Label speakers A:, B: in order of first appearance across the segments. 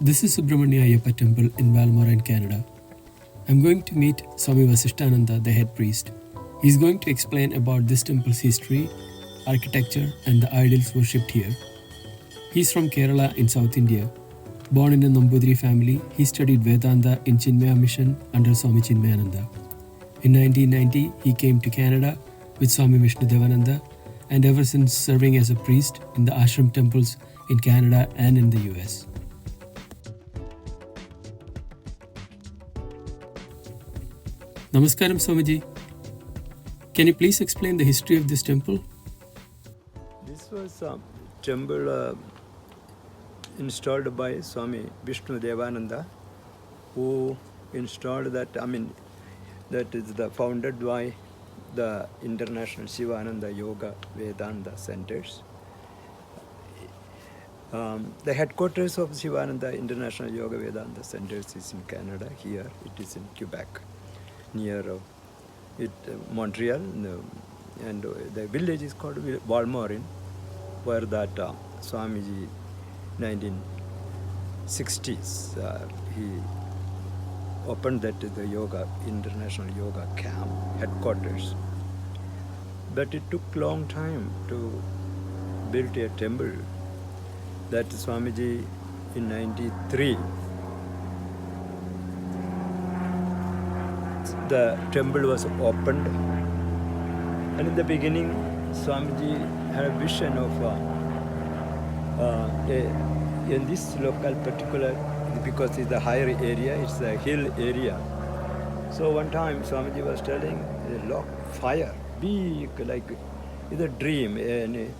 A: This is Subramania Ayyappa Temple in Balmoral, Canada. I'm going to meet Swami Vasistananda, the head priest. He's going to explain about this temple's history, architecture, and the idols worshipped here. He's from Kerala in South India. Born in a Nambudiri family, he studied Vedanta in Chinmaya Mission under Swami Chinmayananda. In 1990, he came to Canada with Swami Vishnudevananda, and ever since serving as a priest in the ashram temples in Canada and in the US. Namaskaram Swamiji. Can you please explain the history of this temple?
B: This was a temple installed by Swami Vishnudevananda, who installed that, that is founded by the International Sivananda Yoga Vedanta Centers. The headquarters of Sivananda International Yoga Vedanta Centers is in Canada. Here it is in Quebec, near Montreal, and the village is called Balmoral, where that Swamiji, 1960s, he opened that the yoga, international yoga camp headquarters. But it took long time to build a temple. That Swamiji in 93, the temple was opened, and in the beginning Swamiji had a vision of in this local particular, because it's the higher area, it's the hill area. So one time Swamiji was telling a fire, big, like it's a dream, and it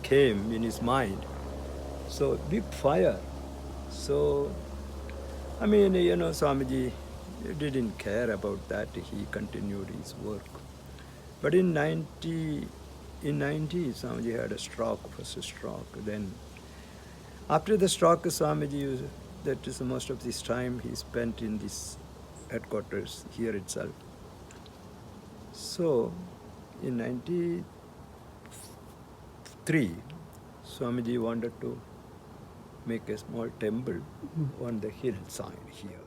B: came in his mind. So big fire. So Swamiji didn't care about that. He continued his work. But in 90, Swamiji had a stroke, first stroke. Then after the stroke, Swamiji, that is most of this time he spent in this headquarters here itself. So in 93, Swamiji wanted to make a small temple on the hillside here.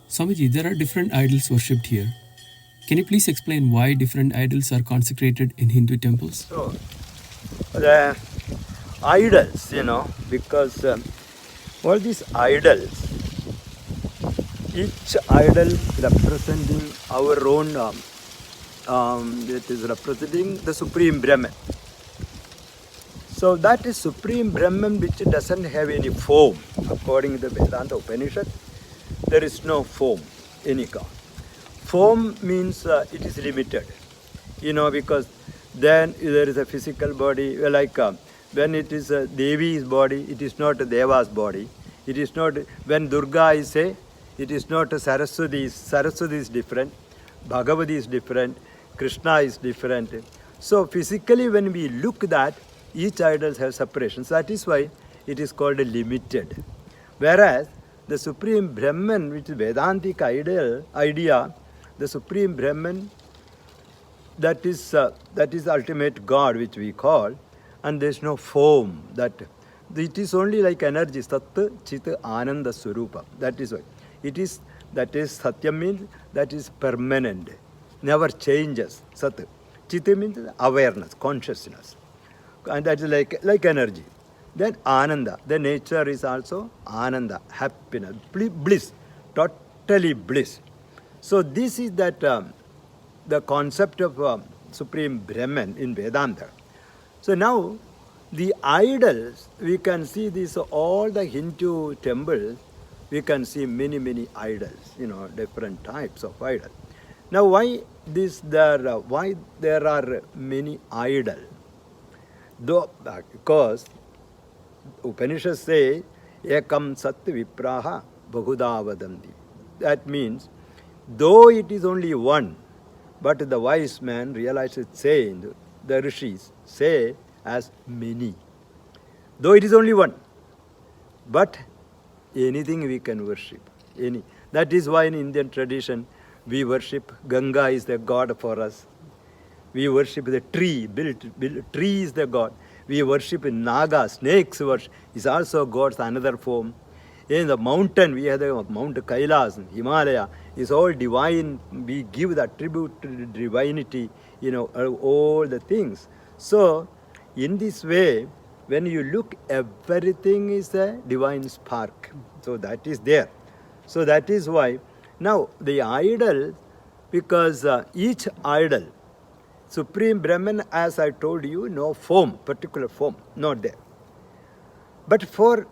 A: Swamiji, there are different idols worshipped here. Can you please explain why different idols are consecrated in Hindu temples?
B: So, the idols, because all these idols, each idol representing our own, it is representing the Supreme Brahman. So that is Supreme Brahman, which doesn't have any form. According to the Vedanta Upanishad, there is no form, any kind. Form means it is limited, because then there is a physical body, like when it is Devi's body, it is not Deva's body. It is not, when Durga is it is not Saraswati. Saraswati is different, Bhagavati is different, Krishna is different. So physically when we look that, each idol has separations. That is why it is called a limited. Whereas the Supreme Brahman, which is Vedantic idea, the Supreme Brahman, that is ultimate God, which we call, and there is no form. That it is only like energy, Sat, Chit, Ananda, Swarupa. That is why it is. That is Satyam means that is permanent, never changes. Sat, Chit means awareness, consciousness, and that is like energy. Then Ananda, the nature is also Ananda, happiness, bliss, totally bliss. So this is that the concept of Supreme Brahman in Vedanta. So now the idols, we can see this, all the Hindu temples, we can see many idols, different types of idols. Now why there are many idols? Though, because Upanishads say, Ekam Sat Vipraha Bahuda Vadanti. That means, though it is only one, but the wise man realizes saying, the rishis say as many. though it is only one. But anything we can worship. Any. That is why in Indian tradition we worship Ganga is the god for us. We worship the tree, tree is the god. We worship Naga, snakes worship is also God's another form. In the mountain, we have the Mount Kailas, Himalaya, is all divine. We give the attribute to divinity, all the things. So, in this way, when you look, everything is a divine spark. So that is there. So that is why. Now, the idol, because each idol, Supreme Brahman, as I told you, no form, particular form, not there. But for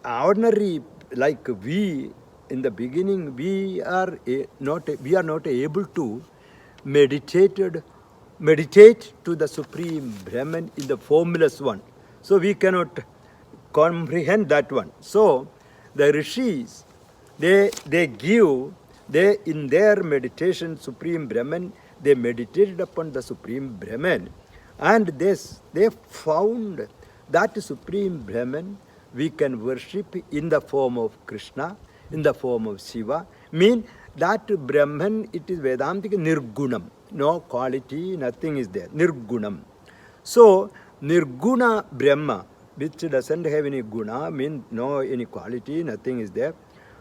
B: ordinary, like we, in the beginning, we are not able to meditate to the Supreme Brahman in the formless one. So we cannot comprehend that one. So the rishis, they in their meditation, Supreme Brahman, they meditated upon the Supreme Brahman, and they found that Supreme Brahman we can worship in the form of Krishna, in the form of Shiva. Mean that Brahman, it is Vedantic Nirgunam. No quality, nothing is there. Nirgunam. So, Nirguna Brahma, which doesn't have any guna, mean no any quality, nothing is there.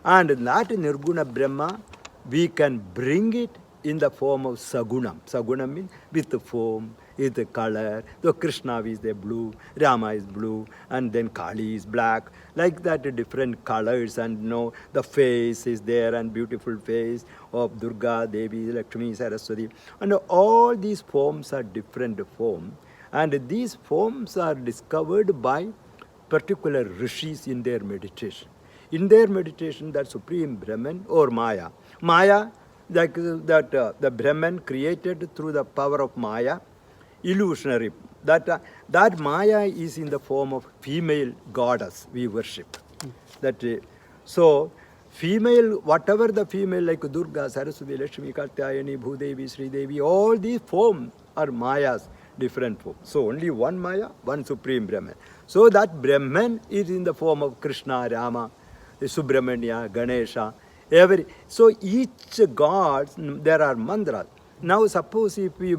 B: And that Nirguna Brahma, we can bring it in the form of Sagunam. Sagunam means with the form, with the color. So Krishna is the blue, Rama is blue, and then Kali is black. Like that, different colors, and the face is there, and beautiful face of Durga, Devi, Lakshmi, Saraswati. And all these forms are different forms. And these forms are discovered by particular rishis in their meditation. In their meditation, that Supreme Brahman or Maya. Maya, like the Brahman created through the power of Maya, illusionary. That Maya is in the form of female goddess we worship. So, female, whatever the female, like Durga, Saraswati, Lakshmi, Katyayani, Bhudevi, Sridevi, all these forms are Mayas, different forms. So only one Maya, one Supreme Brahman. So that Brahman is in the form of Krishna, Rama, Subramanya, Ganesha, so each god, there are mantras. Now suppose if you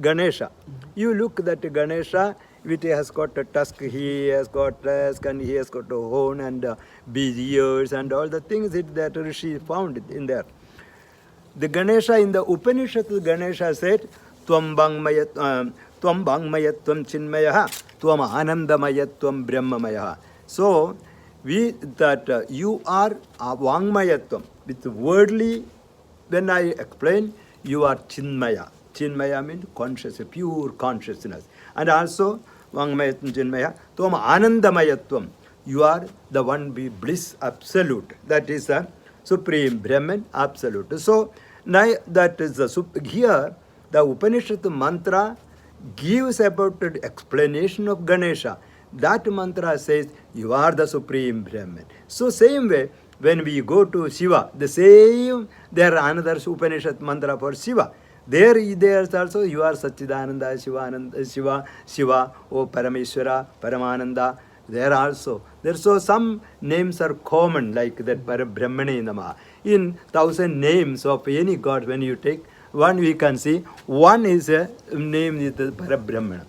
B: Ganesha, you look that Ganesha, which has got a tusk, he has got tusk, and he has got a horn and big ears and all the things that Rishi found in there. The Ganesha in the Upanishad, Ganesha said, Tvam Bangmayat, Tvam Chinmayaha, Tvam Anandamayatvam Brahmamayaha. So, you are Vangmayatvam. With wordly, when I explain, you are Chinmaya. Chinmaya means consciousness, pure consciousness. And also, Vangmayatvam Chinmaya, Tvam Anandamayatvam. You are the one bliss absolute. That is the Supreme Brahman absolute. So, now that is here, the Upanishad mantra gives about the explanation of Ganesha. That mantra says, you are the Supreme Brahman. So same way, when we go to Shiva, the same, there are another Upanishad mantra for Shiva. There's also, you are Satchidananda, Shiva, O Parameshwara, Paramananda. There also. So some names are common, like that Parabrahmane Nama. In 1,000 names of any god, when you take, one we can see, one is a name is the Parabrahmana.